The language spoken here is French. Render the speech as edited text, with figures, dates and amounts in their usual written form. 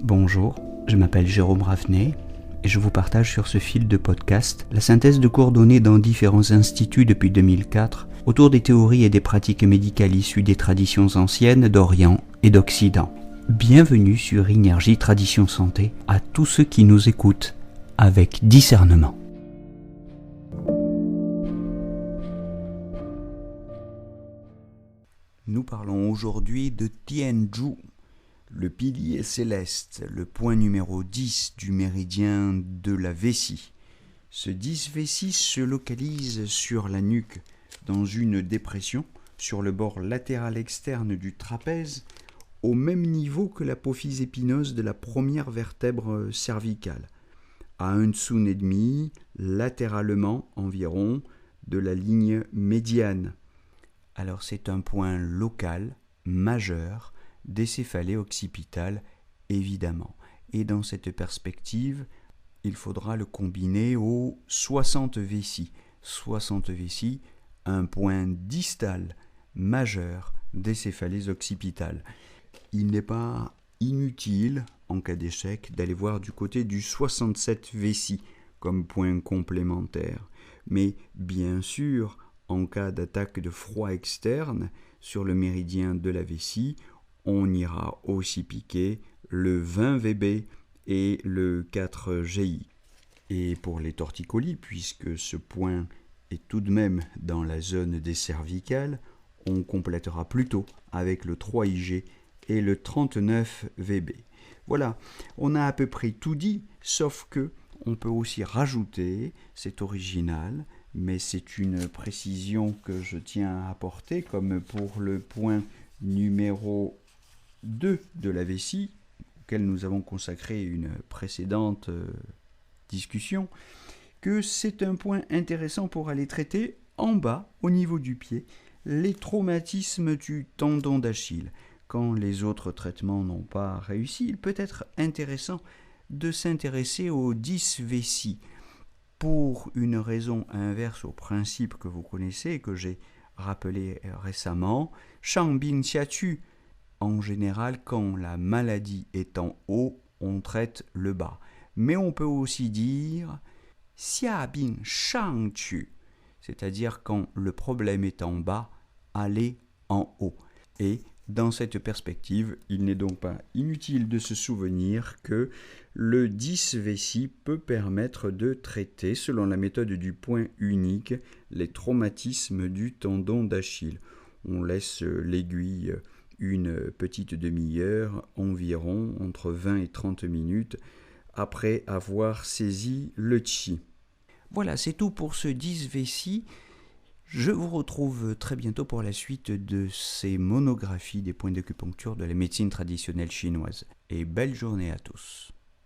Bonjour, je m'appelle Jérôme Ravenet et je vous partage sur ce fil de podcast la synthèse de cours donnés dans différents instituts depuis 2004 autour des théories et des pratiques médicales issues des traditions anciennes d'Orient et d'Occident. Bienvenue sur Énergie Tradition Santé à tous ceux qui nous écoutent avec discernement. Nous parlons aujourd'hui de Tianzhu, le pilier céleste, le point numéro 10 du méridien de la vessie. Ce 10 vessie se localise sur la nuque, dans une dépression sur le bord latéral externe du trapèze, au même niveau que l'apophyse épineuse de la première vertèbre cervicale, à 1,5 tsun latéralement environ de la ligne médiane. Alors c'est un point local, majeur, des céphalées occipitales, évidemment. Et dans cette perspective, il faudra le combiner aux 60 vessies. 60 vessies, un point distal, majeur, des céphalées occipitales. Il n'est pas inutile, en cas d'échec, d'aller voir du côté du 67 vessie comme point complémentaire. Mais bien sûr, en cas d'attaque de froid externe sur le méridien de la vessie, on ira aussi piquer le 20 VB et le 4 GI. Et pour les torticolis, puisque ce point est tout de même dans la zone des cervicales, on complétera plutôt avec le 3 IG et le 39 VB. Voilà, on a à peu près tout dit, sauf que on peut aussi rajouter, c'est original, mais c'est une précision que je tiens à apporter, comme pour le point numéro 2 de la vessie, auquel nous avons consacré une précédente discussion, que c'est un point intéressant pour aller traiter en bas, au niveau du pied, les traumatismes du tendon d'Achille. Quand les autres traitements n'ont pas réussi, il peut être intéressant de s'intéresser aux 10 vessies, pour une raison inverse au principe que vous connaissez et que j'ai rappelé récemment. Shang Bing Xia Tu. En général, quand la maladie est en haut, on traite le bas. Mais on peut aussi dire Xia Bing Shang Tu, c'est-à-dire quand le problème est en bas, aller en haut. Et dans cette perspective, il n'est donc pas inutile de se souvenir que le 10 vessie peut permettre de traiter, selon la méthode du point unique, les traumatismes du tendon d'Achille. On laisse l'aiguille une petite demi-heure, environ entre 20 et 30 minutes, après avoir saisi le chi. Voilà, c'est tout pour ce 10 vessie. Je vous retrouve très bientôt pour la suite de ces monographies des points d'acupuncture de la médecine traditionnelle chinoise. Et belle journée à tous.